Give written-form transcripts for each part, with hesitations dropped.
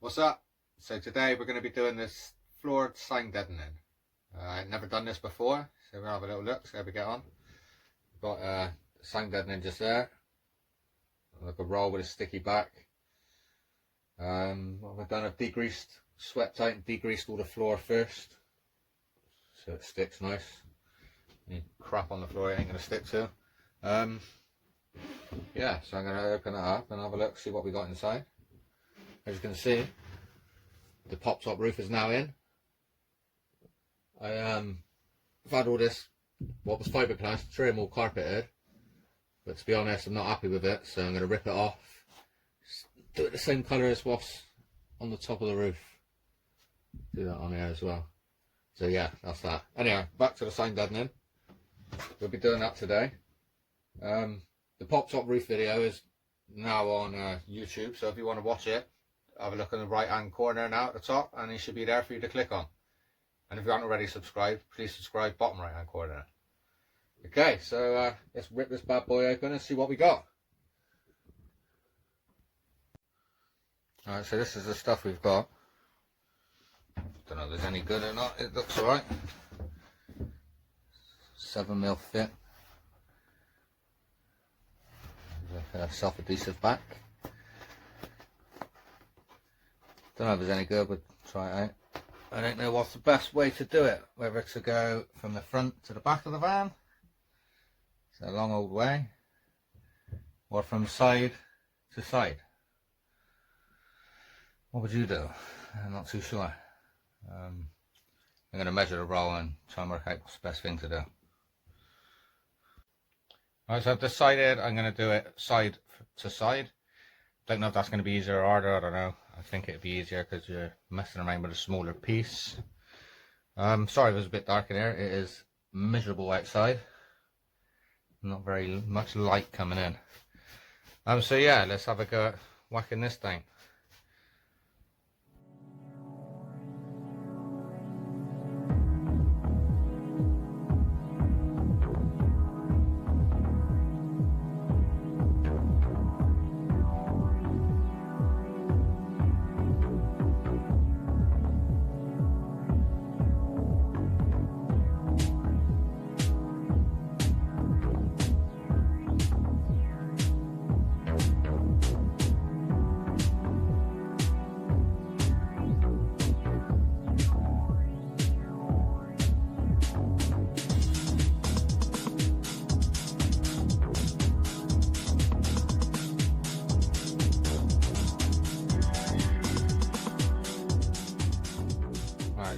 What's up? So today we're going to be doing this floor sign deadening. I've never done this before, so we'll have a little look, see how we get on. We've got sign deadening just there, like a roll with a sticky back. We've done, I've degreased, swept out and degreased all the floor first, so it sticks nice. Any crap on the floor it ain't going to stick to. Yeah, so I'm going to open it up and have a look, see what we got inside. As you can see, the pop top roof is now in. I've had all this, what was fiberglass, trim all carpeted, but to be honest I'm not happy with it, so I'm going to rip it off, do it the same colour as what's on the top of the roof, do that on here as well. So yeah, that's that. Anyway, back to the sign deadening. We'll be doing that today. The pop top roof video is now on YouTube, so if you want to watch it, have a look in the right hand corner now at the top, and it should be there for you to click on. And if you aren't already subscribed, please subscribe, bottom right hand corner. Okay, so let's rip this bad boy open and see what we got. Alright, so this is the stuff we've got. Don't know if there's any good or not, it looks alright. 7mm thick. There's a self-adhesive back. Don't know if there's any good, but try it out. I don't know what's the best way to do it, whether to go from the front to the back of the van, it's a long old way, or from side to side. What would you do? I'm not too sure. I'm going to measure the roll and try and work out what's the best thing to do. Alright, so I've decided I'm going to do it side to side. Don't know if that's going to be easier or harder, I don't know. I think it'd be easier because you're messing around with a smaller piece. Sorry if it was a bit dark in here. It is miserable outside. Not very much light coming in. So yeah, let's have a go at whacking this thing.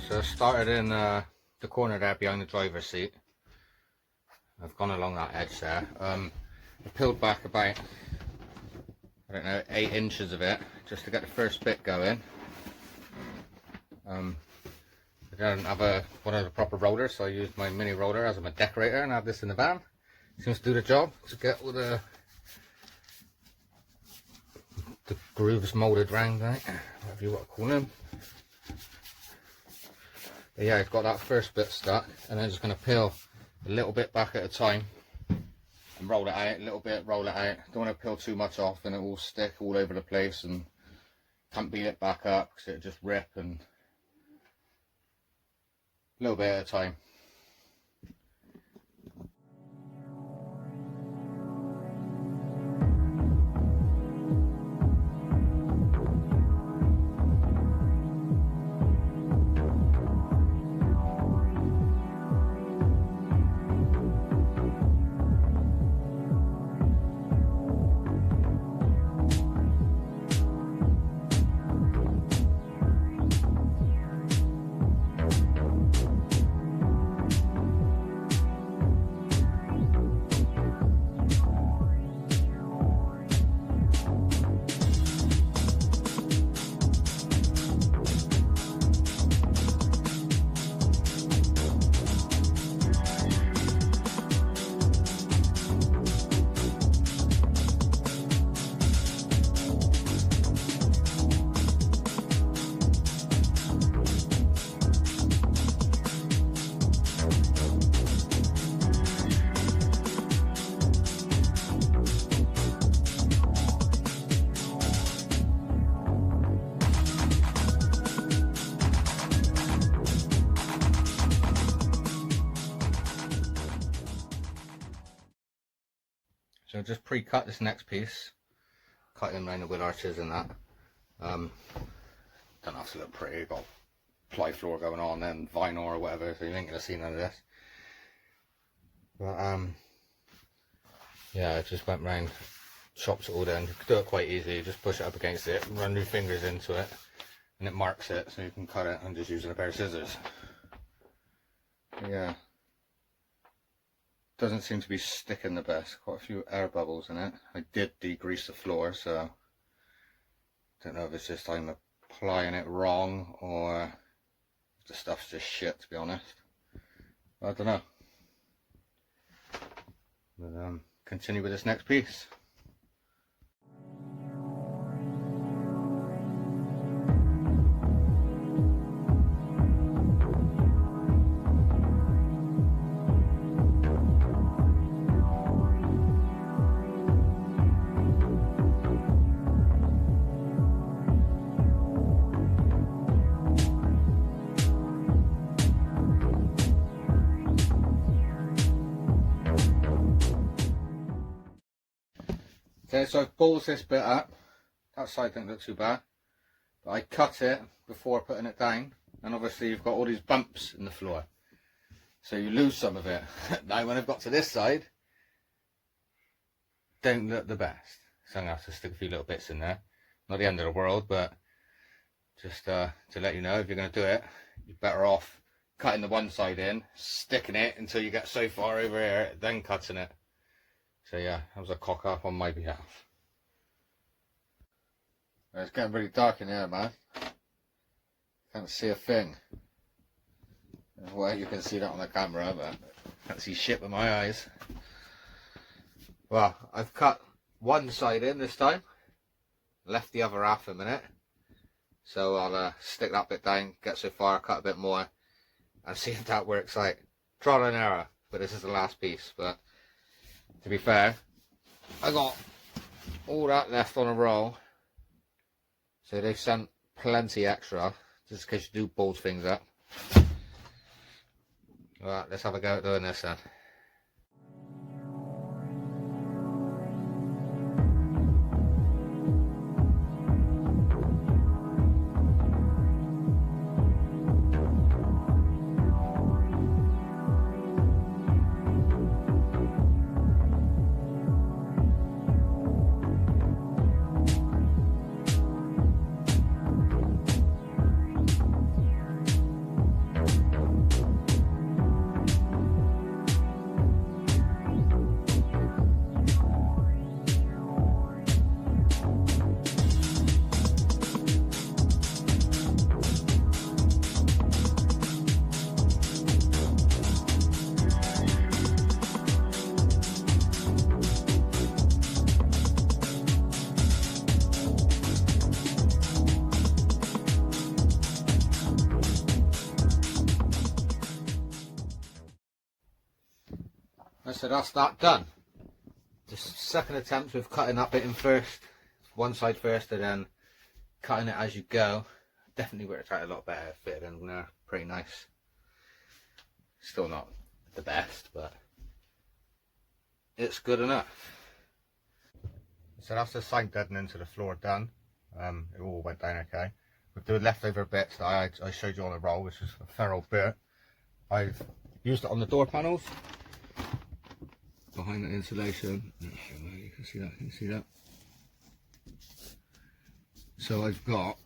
So I started in the corner there behind the driver's seat. I've gone along that edge there. I peeled back about, I don't know, 8 inches of it just to get the first bit going. I didn't have one of the proper rollers, so I used my mini roller as my decorator and have this in the van. Seems to do the job to get all the grooves moulded round, right? Whatever you want to call them. But yeah, I've got that first bit stuck, and I'm just going to peel a little bit back at a time and roll it out, a little bit, roll it out. Don't want to peel too much off and it will stick all over the place and can't beat it back up because it'll just rip, and a little bit at a time. So just pre-cut this next piece, cut in around the wheel arches and that. Don't have to look pretty, got ply floor going on and vinyl or whatever, so you ain't gonna see none of this. But yeah, I just went round, chops it all down. You can do it quite easy, you just push it up against it, run your fingers into it, and it marks it, so you can cut it and just using a pair of scissors. Yeah. Doesn't seem to be sticking the best. Quite a few air bubbles in it. I did degrease the floor, so don't know if it's just I'm applying it wrong or if the stuff's just shit, to be honest. I don't know. But continue with this next piece. Okay, so I've ballsed this bit up. That side didn't look too bad. But I cut it before putting it down. And obviously you've got all these bumps in the floor. So you lose some of it. Now when I've got to this side, don't look the best. So I'm going to have to stick a few little bits in there. Not the end of the world, but just to let you know, if you're going to do it, you're better off cutting the one side in, sticking it until you get so far over here, then cutting it. So yeah, that was a cock up on my behalf. It's getting really dark in here, man. Can't see a thing. Well, you can see that on the camera, but can't see shit with my eyes. Well, I've cut one side in this time. Left the other half a minute. So I'll stick that bit down, get so far, cut a bit more, and see if that works out. Trial and error, but this is the last piece. But to be fair, I got all that left on a roll, so they sent plenty extra, just in case you do balls things up. Alright, let's have a go at doing this then. So that's that done. Just second attempt with cutting that bit in first, one side first, and then cutting it as you go. Definitely worked out a lot better, fitted in there, pretty nice. Still not the best, but it's good enough. So that's the side deadening to the floor done. It all went down okay. With the leftover bits that I showed you on the roll, which is a ferrule bit, I've used it on the door panels. Behind the insulation, you can see that, can you see that? So I've got,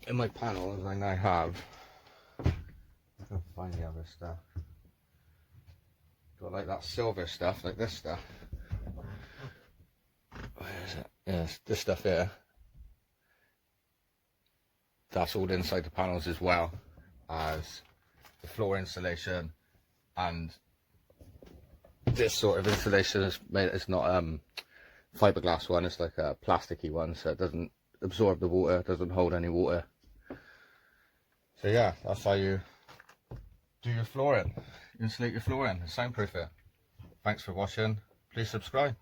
in my panels I now have, I can find the other stuff, got like that silver stuff, like this stuff. Where is it? Yes, this stuff here. That's all inside the panels as well as the floor insulation, and this sort of insulation is made, it's not fiberglass one, it's like a plasticky one, so it doesn't absorb the water, doesn't hold any water. So yeah, that's how you do your flooring, insulate your flooring, soundproof it. Thanks for watching, please subscribe.